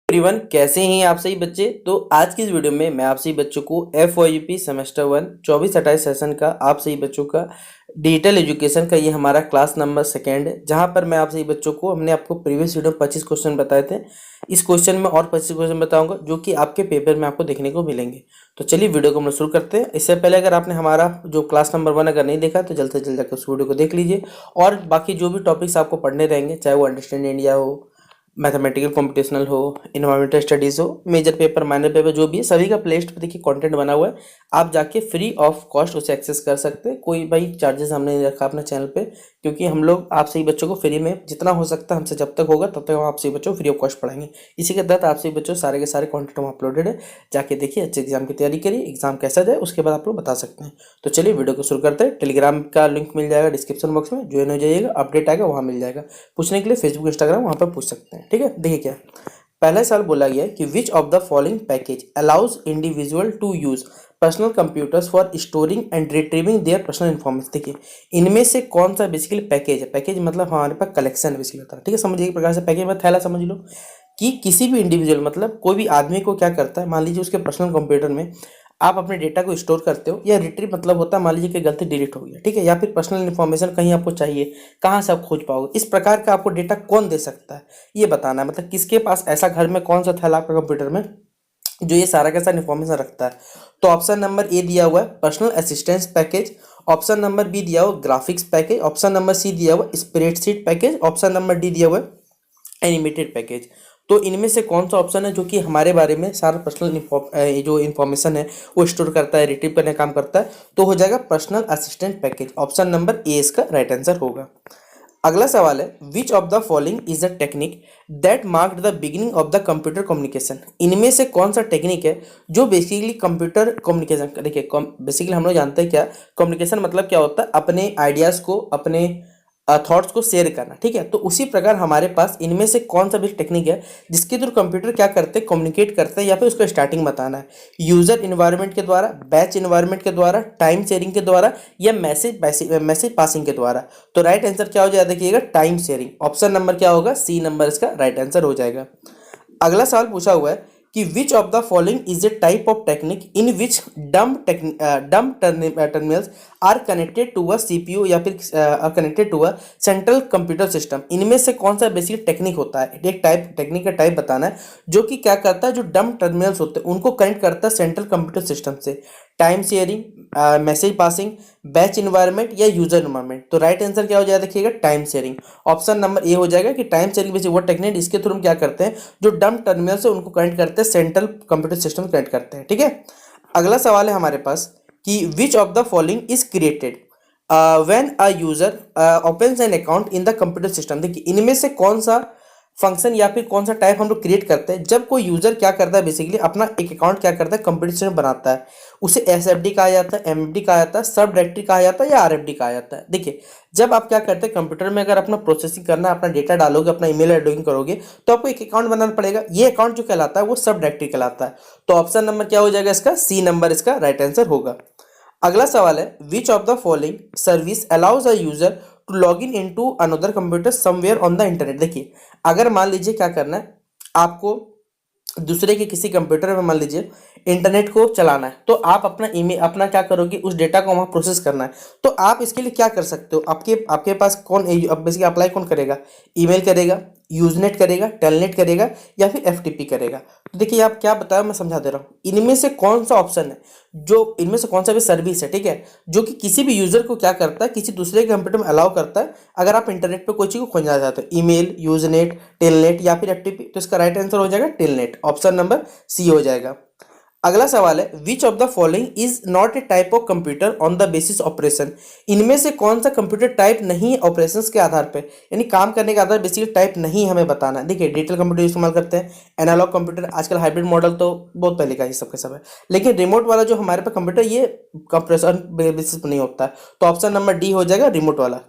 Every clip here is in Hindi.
एवरीवन, कैसे हैं आप सही बच्चे। तो आज की इस वीडियो में मैं आप सही बच्चों को FYP सेमेस्टर 1 24-28 सेशन का आप सही बच्चों का डिजिटल एजुकेशन का ये हमारा क्लास नंबर सेकेंड है, जहां पर मैं आप सही बच्चों को हमने आपको प्रीवियस वीडियो में 25 क्वेश्चन बताए थे। इस क्वेश्चन में और 25 क्वेश्चन बताऊंगा जो कि आपके पेपर में आपको देखने को मिलेंगे। तो चलिए वीडियो को हम शुरू करते हैं। इससे पहले अगर आपने हमारा जो क्लास नंबर 1 अगर नहीं देखा तो जल्द से जल्द जाकर उस वीडियो को देख लीजिए। और बाकी जो भी टॉपिक्स आपको पढ़ने रहेंगे, चाहे वो अंडरस्टैंड इंडिया हो, मैथमेटिकल कॉम्पिटिशनल हो, इन्वायरमेंटल स्टडीज़ हो, मेजर पेपर माइनर पेपर जो भी है, सभी का प्लेलिस्ट पे देखिए कंटेंट बना हुआ है। आप जाके फ्री ऑफ कॉस्ट उसे एक्सेस कर सकते हैं। कोई भाई चार्जेस हमने नहीं रखा अपने चैनल पे, क्योंकि हम लोग आप सही बच्चों को फ्री में जितना हो सकता है हमसे जब तक होगा तब तक हम आप सही बच्चों को फ्री ऑफ कॉस्ट पढ़ाएंगे। इसी के तहत आप सही बच्चों सारे के सारे कॉन्टेंट हम अपलोडेड है, जाके देखिए, अच्छे एग्जाम की तैयारी करिए। एग्जाम कैसा जाए उसके बाद आप लोग बता सकते हैं। तो चलिए वीडियो को शुरू करते हैं। टेलीग्राम का लिंक मिल जाएगा डिस्क्रिप्शन बॉक्स में, ज्वाइन हो जाइएगा, अपडेट आएगा वहाँ मिल जाएगा। पूछने के लिए फेसबुक इंस्टाग्राम वहाँ पर पूछ सकते हैं। ठीक है, देखिए क्या पहला सवाल बोला गया है कि which of the following package allows individual to use personal computers for storing and retrieving their personal information. देखिए इनमें से कौन सा बेसिकली पैकेज है। पैकेज मतलब हमारे पास कलेक्शन बेसिकली होता है। ठीक है, समझिए एक प्रकार से पैकेज में थैला समझ लो कि किसी भी इंडिविजुअल मतलब कोई भी आदमी को क्या करता है, मान लीजिए उसके पर्सनल कंप्यूटर में आप अपने डेटा को स्टोर करते हो, या रिट्रीव मतलब होता है मान लीजिए कि गलती डिलीट हो गया, ठीक है, या फिर पर्सनल इन्फॉर्मेशन कहीं आपको चाहिए, कहाँ से आप खोज पाओगे। इस प्रकार का आपको डेटा कौन दे सकता है ये बताना है। मतलब किसके पास ऐसा घर में कौन सा थैला आपका कंप्यूटर में जो ये सारा का सारा इन्फॉर्मेशन रखता है। तो ऑप्शन नंबर ए दिया हुआ है personal assistance package, option number B दिया हुआ graphics package, option number C दिया हुआ spreadsheet package, option number D दिया हुआ एनिमेटेड पैकेज। तो इनमें से कौन सा ऑप्शन है जो कि हमारे बारे में सारा पर्सनल जो इन्फॉर्मेशन है वो स्टोर करता है, रिट्रीव करने का काम करता है। तो हो जाएगा personal assistant package. Option number A इसका राइट आंसर होगा। अगला सवाल है which of the following is the technique that marked the beginning of the computer communication. इनमें से कौन सा टेक्निक है जो बेसिकली कंप्यूटर कम्युनिकेशन। देखिए बेसिकली हम लोग जानते हैं क्या कम्युनिकेशन मतलब क्या होता है, अपने आइडियाज़ को, अपने थॉट्स को शेयर करना। ठीक है, तो उसी प्रकार हमारे पास इनमें से कौन सा भी टेक्निक है जिसके थ्रू कंप्यूटर क्या करते हैं, कम्युनिकेट करते हैं, या फिर उसको स्टार्टिंग बताना है। यूजर इन्वायरमेंट के द्वारा, बैच इन्वायरमेंट के द्वारा, टाइम शेयरिंग के द्वारा, या मैसेज पासिंग के द्वारा। तो राइट आंसर क्या हो जाएगा देखिएगा, टाइम शेयरिंग। ऑप्शन नंबर क्या होगा, सी नंबर इसका राइट आंसर हो जाएगा। अगला सवाल पूछा हुआ है कि which of the following is a type of technique in which dumb terminals are connected to a CPU या फिर connected to a central computer system. इनमें से कौन सा बेसिक टेक्निक होता है, एक टाइप टेक्निक का टाइप बताना है जो कि क्या करता है, जो डम टर्मिनल्स होते हैं उनको कनेक्ट करता है सेंट्रल कंप्यूटर सिस्टम से। Time sharing, message passing, batch environment, या यूजर इन्वायरमेंट। तो राइट आंसर क्या हो जाएगा देखिएगा, time sharing. Option number A हो जाएगा कि टाइम शेयरिंग बेसिक वो टेक्निक इसके थ्रू हम क्या करते हैं, जो डम टर्मिनल से उनको कनेक्ट करते हैं, सेंट्रल कंप्यूटर सिस्टम कनेक्ट करते हैं। ठीक है, अगला सवाल है हमारे पास कि which of the following is created when a user opens an account in the computer system. देखिए इनमें से कौन सा फंक्शन या फिर कौन सा टाइप हम लोग क्रिएट करते हैं जब कोई यूजर क्या करता है, बेसिकली अपना एक अकाउंट क्या करता है, कंप्यूटर सिस्टम बनाता है। उसे SFD कहा जाता है, MFD कहा जाता है, सब डायरेक्टरी कहा जाता है, या RFD कहा जाता है। देखिए जब आप क्या करते हैं कंप्यूटर में, अगर अपना प्रोसेसिंग करना, अपना डेटा डालोगे, अपना ईमेल लॉगिन करोगे, तो आपको एक अकाउंट बनाना पड़ेगा। ये अकाउंट जो कहलाता है वो सब डायरेक्टरी कहलाता है। तो ऑप्शन नंबर क्या हो जाएगा इसका, सी नंबर इसका राइट आंसर होगा। अगला सवाल है which of the following service allows a user to log in into another computer somewhere on the internet. देखिए अगर मान लीजिए क्या करना है आपको, दूसरे के किसी कंप्यूटर में मान लीजिए इंटरनेट को चलाना है, तो आप अपना ईमेल, अपना क्या करोगे, उस डेटा को वहाँ प्रोसेस करना है। तो आप इसके लिए क्या कर सकते हो, आपके आपके पास कौन अब बेसिकली अप्लाई कौन करेगा, ईमेल करेगा, यूजनेट करेगा, टेलनेट करेगा, या फिर FTP करेगा। तो देखिए आप क्या बताया, मैं समझा दे रहा हूँ। इनमें से कौन सा ऑप्शन है, जो इनमें से कौन सा भी सर्विस है, ठीक है, जो कि किसी भी यूजर को क्या करता है, किसी दूसरे के कंप्यूटर में अलाउ करता है, अगर आप इंटरनेट पे कोई चीज़ को खोजना चाहते हो, ईमेल, यूजनेट, टेलनेट, या फिर FTP। तो इसका राइट आंसर हो जाएगा टेलनेट। ऑप्शन नंबर सी हो जाएगा। अगला सवाल है which of the following is not a type of computer on the basis operation. इनमें से कौन सा कंप्यूटर टाइप नहीं है ऑपरेशंस के आधार पे, यानी काम करने के आधार बेसिकली टाइप नहीं हमें बताना है। देखिए डिजिटल कंप्यूटर इस्तेमाल करते हैं, एनालॉग कंप्यूटर, आजकल हाइब्रिड मॉडल तो बहुत पहले का ही सब के सब है, लेकिन रिमोट वाला जो हमारे पास कंप्यूटर ये कंप्रेशन बेसिस पर नहीं होता है। तो ऑप्शन नंबर डी हो जाएगा रिमोट वाला।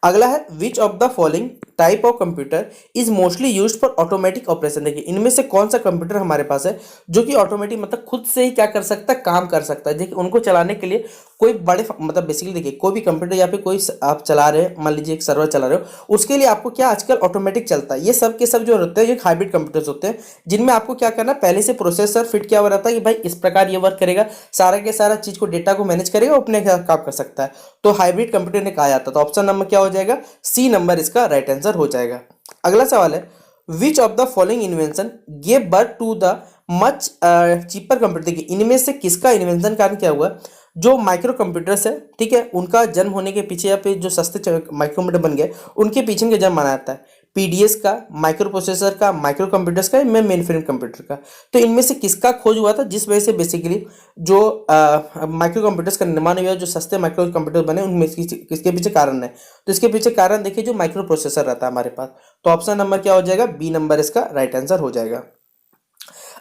अगला है which of the following type of computer is mostly used for automatic operation. देखिए इनमें से कौन सा कंप्यूटर हमारे पास है जो कि ऑटोमेटिक मतलब खुद से ही क्या कर सकता है, काम कर सकता है। देखिए उनको चलाने के लिए कोई बड़े मतलब बेसिकली देखिए कोई भी कंप्यूटर या फिर कोई आप चला रहे हैं, मान लीजिए एक सर्वर चला रहे हो, उसके लिए आपको क्या आजकल ऑटोमेटिक चलता है। ये सब के सब जो होते हैं ये हाइब्रिड कंप्यूटर्स होते हैं, जिनमें आपको क्या करना है, पहले से प्रोसेसर फिट किया हुआ रहता है कि भाई इस प्रकार ये वर्क करेगा, सारा के सारा चीज को डेटा को मैनेज करेगा, अपने काम कर सकता है। तो हाइब्रिड कंप्यूटर ने कहा जाता है। तो ऑप्शन नंबर क्या हो जाएगा, सी नंबर इसका राइट आंसर हो जाएगा। अगला सवाल है which of the following invention gave birth to the much cheaper computer. देखिए इनमें से किसका इन्वेंशन कारण क्या हुआ, जो माइक्रो कंप्यूटर्स है, ठीक है, उनका जन्म होने के पीछे या फिर जो सस्ते माइक्रो कंप्यूटर बन गए उनके पीछे का जन्म माना जाता है। पीडीएस का, माइक्रो प्रोसेसर का, माइक्रो कंप्यूटर्स का, मेन फ्रेम कंप्यूटर का। तो इनमें से किसका खोज हुआ था जिस वजह से बेसिकली जो माइक्रो कंप्यूटर्स का निर्माण हुआ, जो सस्ते माइक्रो कंप्यूटर बने, उनमें किसके पीछे कारण है। तो इसके पीछे कारण देखिए जो माइक्रो प्रोसेसर रहता है हमारे पास। तो ऑप्शन नंबर क्या हो जाएगा, बी नंबर इसका राइट आंसर हो जाएगा।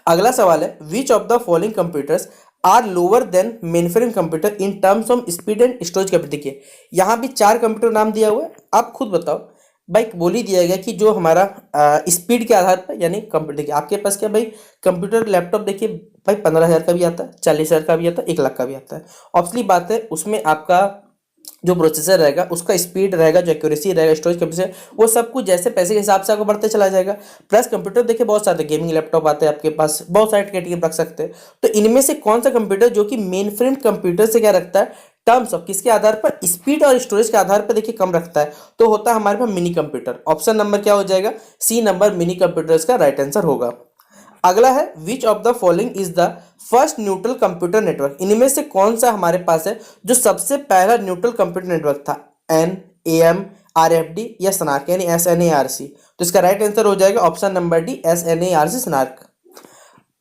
अगला सवाल है which of the following computers are lower than mainframe computer in terms of speed and storage capacity. देखिए यहाँ भी 4 कंप्यूटर नाम दिया हुआ है, आप खुद बताओ। भाई बोल ही दिया गया कि जो हमारा स्पीड के आधार पर, यानी कंप्यूटर देखिए आपके पास क्या भाई, कंप्यूटर लैपटॉप देखिए भाई 15,000 का भी आता है, 40,000 का भी आता है, 1 लाख का भी आता है। ऑब्वियसली बात है उसमें आपका जो प्रोसेसर रहेगा उसका स्पीड रहेगा, जो एक्यूरेसी रहेगा, स्टोरेज कैपेसिटी, वो सब कुछ जैसे पैसे के हिसाब से आपको बढ़ते चला जाएगा। प्लस कंप्यूटर देखिए बहुत सारे गेमिंग लैपटॉप आते हैं आपके पास, बहुत सारे कैटेगरी रख सकते हैं। तो इनमें से कौन सा कंप्यूटर जो कि मेन फ्रेम कंप्यूटर से क्या रखता है, टर्म्स ऑफ किसके आधार पर, स्पीड और स्टोरेज के आधार पर देखिए कम रखता है, तो होता है हमारे पास मिनी कंप्यूटर। ऑप्शन नंबर क्या हो जाएगा, सी नंबर मिनी कंप्यूटर्स का राइट आंसर होगा। अगला है which of the following is the first neutral computer network. इनमें से कौन सा हमारे पास है जो सबसे पहला न्यूट्रल कंप्यूटर नेटवर्क था, एन, एएम, आरएफडी या स्नार्क, यानी एसएनएआरसी। तो इसका राइट आंसर हो जाएगा ऑप्शन नंबर डी, एसएनएआरसी स्नार्क।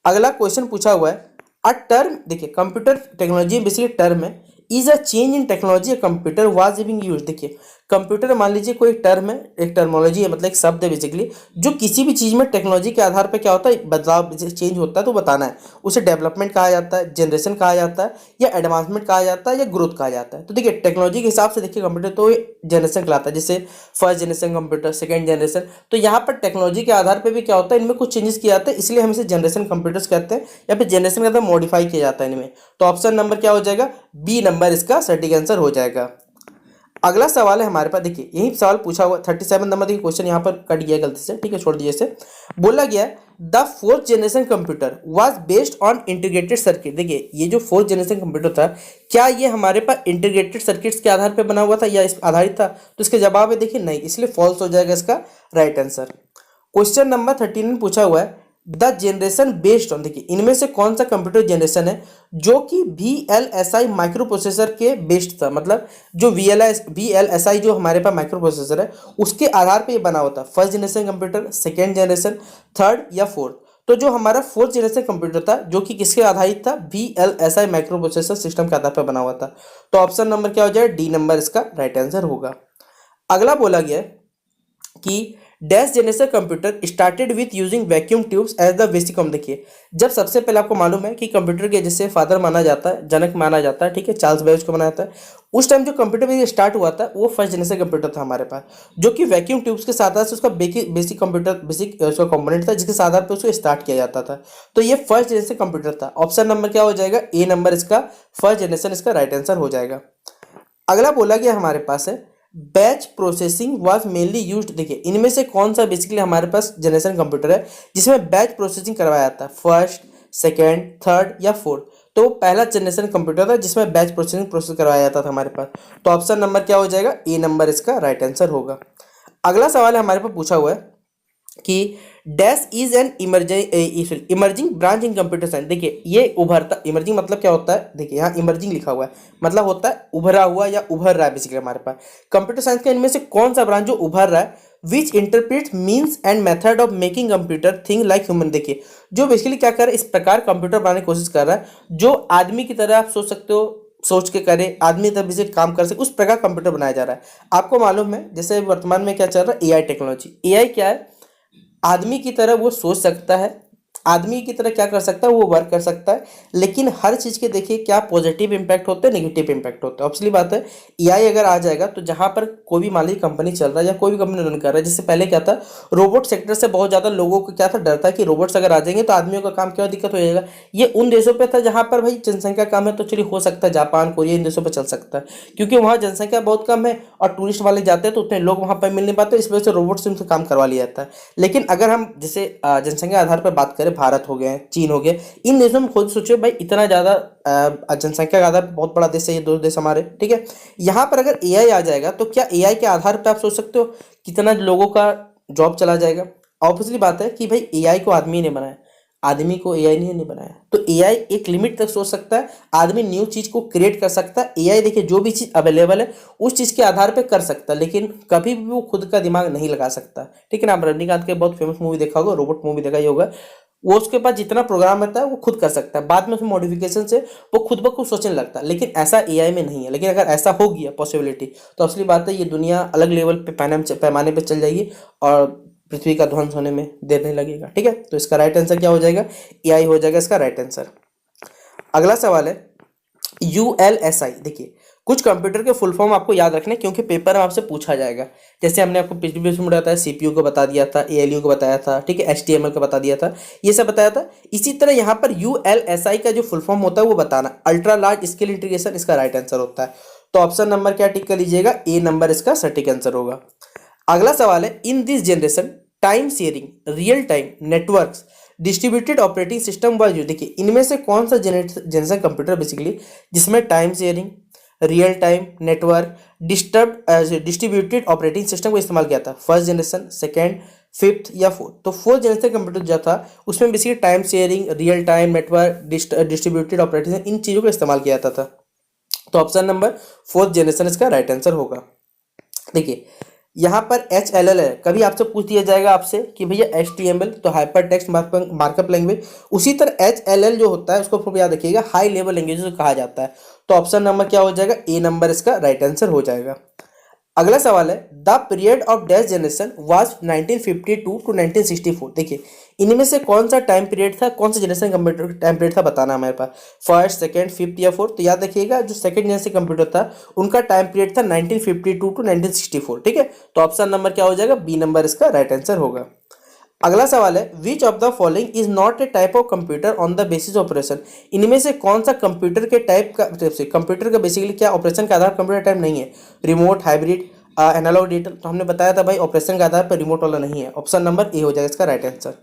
अगला क्वेश्चन पूछा हुआ है अ टर्म, देखिए कंप्यूटर टेक्नोलॉजी बेसिकली टर्म है, is a change in technology computer was being used. देखिए कंप्यूटर मान लीजिए कोई टर्म है, एक टर्मोलॉजी है, मतलब एक शब्द है बेसिकली, जो किसी भी चीज में टेक्नोलॉजी के आधार पर क्या होता है, बदलाव चेंज होता है, तो बताना है। उसे डेवलपमेंट कहा जाता है, जनरेशन कहा जाता है, या एडवांसमेंट कहा जाता है, या ग्रोथ कहा जाता है। तो देखिए टेक्नोलॉजी के हिसाब से देखिए कंप्यूटर तो जनरेशन कहलाता है, जैसे first generation computer, second generation. तो यहाँ पर टेक्नोलॉजी के आधार पर भी क्या होता है, इनमें कुछ चेंजेस किए जाते हैं, इसलिए हम इसे जनरेशन कंप्यूटर्स कहते हैं, या फिर जनरेशन कहते हैं, मॉडिफाई किया जाता है इनमें। तो ऑप्शन नंबर क्या हो जाएगा, बी नंबर इसका सटीक आंसर हो जाएगा। अगला सवाल है हमारे पास, देखिए यही सवाल पूछा हुआ 37 नंबर, देखिए क्वेश्चन यहाँ पर कट गया गलती से, ठीक है, छोड़ दिए इसे। बोला गया है the fourth generation computer was based on integrated circuit. देखिए ये जो फोर्थ जनरेशन कंप्यूटर था, क्या ये हमारे पास इंटीग्रेटेड सर्किट्स के आधार पर बना हुआ था या इस आधारित था। तो इसका जवाब है देखिए नहीं, इसलिए फॉल्स हो जाएगा इसका राइट आंसर। क्वेश्चन नंबर 13 में पूछा हुआ है द जनरेशन बेस्ड ऑन। देखिए इनमें से कौन सा कंप्यूटर जनरेशन है जो कि VLSI माइक्रो प्रोसेसर के बेस्ड था, मतलब जो VLSI जो हमारे पास माइक्रो प्रोसेसर है उसके आधार पे ये बना होता है। First generation computer, second generation, third या फोर्थ। तो जो हमारा फोर्थ जनरेशन कंप्यूटर था जो कि किसके आधारित था, VLSI माइक्रो प्रोसेसर सिस्टम के आधार पर बना हुआ था। तो ऑप्शन नंबर क्या हो जाएगा, डी नंबर इसका राइट आंसर होगा। अगला बोला गया कि dash generation computer started with using vacuum tubes as the basic. देखिए जब सबसे पहले आपको मालूम है कि कंप्यूटर के जैसे फादर माना जाता है, जनक माना जाता है, ठीक है, चार्ल्स बेबेज को बनाया था। उस टाइम जो कंप्यूटर स्टार्ट हुआ था वो फर्स्ट जनरेशन कंप्यूटर था हमारे पास, जो कि वैक्यूम ट्यूब्स के साथ साथ उसका बेसिक कंप्यूटर, बेसिक उसका कंपोनेंट था जिसके आधार पर उसको स्टार्ट किया जाता था। तो ये फर्स्ट जनरेशन कंप्यूटर था। ऑप्शन नंबर क्या हो जाएगा, ए नंबर इसका फर्स्ट जनरेशन इसका राइट आंसर हो जाएगा। अगला बोला गया हमारे पास है batch processing was mainly used. देखिए इनमें से कौन सा बेसिकली हमारे पास जनरेशन कंप्यूटर है जिसमें बैच प्रोसेसिंग करवाया जाता है, फर्स्ट, सेकेंड, थर्ड या फोर्थ। तो पहला जनरेशन कंप्यूटर था जिसमें बैच प्रोसेसिंग प्रोसेस करवाया जाता था हमारे पास। तो ऑप्शन नंबर क्या हो जाएगा, ए नंबर इसका राइट आंसर होगा। अगला सवाल है हमारे पास पूछा हुआ है कि dash is an emerging branch in computer science. देखिए ये उभरता, इमर्जिंग मतलब क्या होता है, देखिए यहाँ इमर्जिंग लिखा हुआ है, मतलब होता है उभरा हुआ या उभर रहा है बेसिकली हमारे पास। कंप्यूटर साइंस का इनमें से कौन सा ब्रांच जो उभर रहा है, which interpret means and method of making computer thing like human. देखिए जो बेसिकली क्या कर रहा है, इस प्रकार कंप्यूटर बनाने की कोशिश कर रहा है जो आदमी की तरह आप सोच सकते हो, सोच के करे, आदमी तब इसे काम कर सके, उस प्रकार कंप्यूटर बनाया जा रहा है। आपको मालूम है जैसे वर्तमान में क्या चल रहा है, AI टेक्नोलॉजी। AI क्या है, आदमी की तरह वो सोच सकता है, आदमी की तरह क्या कर सकता है, वो वर्क कर सकता है। लेकिन हर चीज़ के देखिए क्या पॉजिटिव इंपैक्ट होते हैं, नेगेटिव इंपैक्ट होते हैं। ऑब्वियसली बात है, एआई अगर आ जाएगा तो जहाँ पर कोई भी मान लीजिए कंपनी चल रहा है या कोई भी कंपनी रन कर रहा है, जिससे पहले क्या था, रोबोट सेक्टर से बहुत ज़्यादा लोगों को क्या था, डर था कि रोबोट्स अगर आ जाएंगे तो आदमियों का काम क्या दिक्कत हो जाएगा। ये उन देशों पर था जहाँ पर भाई जनसंख्या कम है, तो चलिए हो सकता है जापान कोरिया इन देशों पर चल सकता है, क्योंकि वहाँ जनसंख्या बहुत कम है और टूरिस्ट वाले जाते हैं तो उतने लोग वहाँ पर मिल नहीं पाते, इस वजह से रोबोट से उनसे काम करवा लिया जाता है। लेकिन अगर हम जैसे जनसंख्या आधार पर बात करें, भारत हो गए, चीन हो गए, इन देशों में खुद सोचो भाई, इतना ज़्यादा जनसंख्या का आधार पर बहुत बड़ा देश है ये दो देश हमारे, ठीक है। यहाँ पर अगर एआई आ जाएगा तो क्या एआई के आधार पर आप सोच सकते हो कितना लोगों का जॉब चला जाएगा। ऑब्वियसली बात है कि भाई एआई को आदमी ने बनाया, आदमी को एआई नहीं बनाया, तो एआई एक लिमिट तक सोच सकता है, आदमी न्यू चीज को क्रिएट कर सकता है। एआई देखिए जो भी चीज अवेलेबल है उस चीज के आधार पे कर सकता है, लेकिन कभी भी वो खुद का दिमाग नहीं लगा सकता, ठीक है ना। आप रजनीकांत के बहुत फेमस मूवी देखा होगा, रोबोट मूवी देखा ही होगा, वो उसके पास जितना प्रोग्राम रहता है वो खुद कर सकता है, बाद में उसमें मॉडिफिकेशन से वो खुद ब खुद सोचने लगता है। लेकिन ऐसा एआई में नहीं है। लेकिन अगर ऐसा हो गया पॉसिबिलिटी, तो असली बात है ये दुनिया अलग लेवल पे पैमाने पे चल जाएगी और पृथ्वी का ध्वंस होने में देर नहीं लगेगा, ठीक है। तो इसका राइट आंसर क्या हो जाएगा, एआई हो जाएगा इसका राइट आंसर। अगला सवाल है यूएलएसआई। देखिए कुछ कंप्यूटर के फुल फॉर्म आपको याद रखने, क्योंकि पेपर में आपसे पूछा जाएगा। जैसे हमने आपको पिछली वीडियो में बताया, सीपीयू को बता दिया था, एएलयू को बताया था, ठीक है, एचटीएमएल को बता दिया था, ये सब बताया था। इसी तरह यहाँ पर यूएलएसआई का जो फुल फॉर्म होता है वो बताना, अल्ट्रा लार्ज स्केल इंटीग्रेशन, इसका राइट आंसर होता है। तो ऑप्शन नंबर क्या टिक कर लीजिएगा, ए नंबर इसका सटीक आंसर होगा। अगला सवाल है in this generation time sharing real time networks distributed operating system was used. देखिए इनमें से कौन सा जनरेशन कंप्यूटर बेसिकली जिसमें time sharing, real time network, distributed operating system का इस्तेमाल किया था, फर्स्ट जनरेशन, सेकेंड, फिफ्थ या फोर्थ। तो फोर्थ जनरेशन कंप्यूटर जो था उसमें basically time sharing, real time network, distributed operating, इन चीज़ों का इस्तेमाल किया जाता था। तो ऑप्शन नंबर फोर्थ जनरेशन इसका राइट आंसर होगा। देखिए यहाँ पर एच एल एल है, कभी आपसे पूछ दिया जाएगा आपसे कि भैया एच टी एम एल तो हाइपर टेक्स्ट मार्कअप लैंग्वेज, उसी तरह एच एल एल जो होता है उसको फिर याद रखिएगा हाई लेवल लैंग्वेज कहा जाता है। तो ऑप्शन नंबर क्या हो जाएगा, ए नंबर इसका राइट आंसर हो जाएगा। अगला सवाल है the period of dash generation was 1952 to 1964। देखिए इनमें से कौन सा टाइम पीरियड था, कौन सा जनरेशन कंप्यूटर टाइम पीरियड था बताना हमारे पास, फर्स्ट, सेकंड, फिफ्थ या फोर्थ। तो याद रखिएगा जो सेकंड जनरेशन कंप्यूटर था उनका टाइम पीरियड था 1952 टू 1964, ठीक है। तो ऑप्शन नंबर क्या हो जाएगा, बी नंबर इसका राइट आंसर होगा। अगला सवाल है which of the following is not a type of computer on the basis operation. इनमें से कौन सा कंप्यूटर के टाइप का, कंप्यूटर का बेसिकली क्या ऑपरेशन के आधार कंप्यूटर टाइप नहीं है, रिमोट, हाइब्रिड, एनालॉग, डिजिटल। तो हमने बताया था भाई ऑपरेशन के आधार पर रिमोट वाला नहीं है, ऑप्शन नंबर ए हो जाएगा इसका राइट आंसर।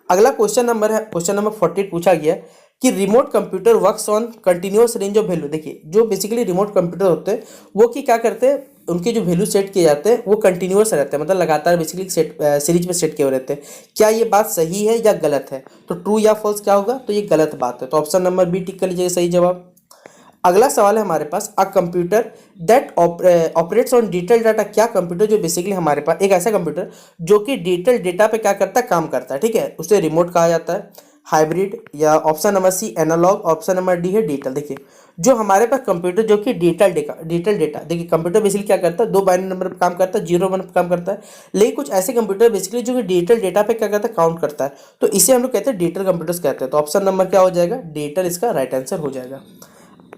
अगला क्वेश्चन नंबर है क्वेश्चन नंबर 48 पूछा गया कि remote computer works on continuous range of value. देखिए जो बेसिकली रिमोट कंप्यूटर होते हैं वो की क्या करते हैं, उनके जो वैल्यू सेट किए जाते हैं वो कंटिन्यूअस रहते हैं, मतलब लगातार बेसिकली सेट सीरीज में सेट किए हुए रहते हैं। क्या ये बात सही है या गलत है, तो ट्रू या फॉल्स क्या होगा, तो ये गलत बात है। तो ऑप्शन नंबर बी टिक कर लीजिएगा सही जवाब। अगला सवाल है हमारे पास a computer that operates on digital data. क्या कंप्यूटर जो बेसिकली हमारे पास एक ऐसा कंप्यूटर जो कि डिजिटल डेटा पे क्या करता है, काम करता है, ठीक है, उसे रिमोट कहा जाता है, हाइब्रिड, या option number C analog, option number D है डिजिटल। देखिए जो हमारे पास कंप्यूटर जो कि डिजिटल डेटा, देखिए कंप्यूटर बेसिकली क्या करता है, दो बाइनरी नंबर पर काम करता है, जीरो वन पर काम करता है। लेकिन कुछ ऐसे कंप्यूटर बेसिकली जो कि डिजिटल डेटा पे क्या करता है, काउंट करता है, तो इसे हम लोग कहते हैं डिजिटल कंप्यूटर्स कहते हैं। तो ऑप्शन नंबर क्या हो जाएगा, डिजिटल इसका राइट आंसर हो जाएगा।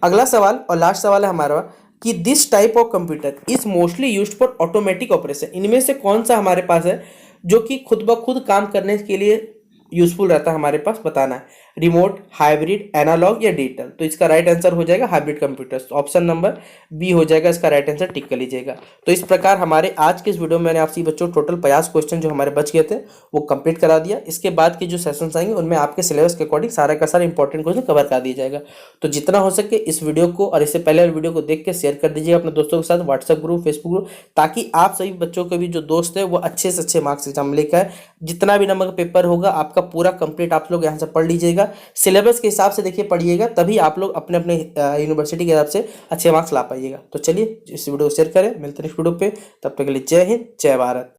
अगला सवाल और लास्ट सवाल है हमारा कि this type of computer is mostly used for automatic operation. इनमें से कौन सा हमारे पास है जो कि खुद ब खुद काम करने के लिए यूजफुल रहता है, हमारे पास बताना है, रिमोट, हाइब्रिड, एनालॉग या डिजिटल। तो इसका राइट आंसर हो जाएगा hybrid computers, option number B हो जाएगा इसका राइट आंसर, टिक कर लीजिएगा। तो इस प्रकार हमारे आज के इस वीडियो में मैंने आपसे बच्चों टोटल 50 क्वेश्चन जो हमारे बच गए थे वो कंप्लीट करा दिया। इसके बाद के जो सेशंस आएंगे उनमें आपके सिलेबस के अकॉर्डिंग सारा का सारा इंपॉर्टेंट क्वेश्चन कवर कर दिया जाएगा। तो जितना हो सके इस वीडियो को और इससे पहले वाले वीडियो को देख के शेयर कर दीजिएगा अपने दोस्तों के साथ, व्हाट्सएप ग्रुप, फेसबुक ग्रुप, ताकि आप सभी बच्चों के भी जो दोस्त है वो अच्छे से अच्छे मार्क्स एग्जाम लेकर जितना भी नंबर का पेपर होगा आपका पूरा कंप्लीट आप लोग यहाँ से पढ़ लीजिएगा। सिलेबस के हिसाब से देखिए पढ़िएगा, तभी आप लोग अपने अपने यूनिवर्सिटी के हिसाब से अच्छे मार्क्स ला पाइएगा। तो चलिए इस वीडियो को शेयर करें, मिलते हैं नेक्स्ट वीडियो पे, तब तक के लिए जय हिंद, जय भारत।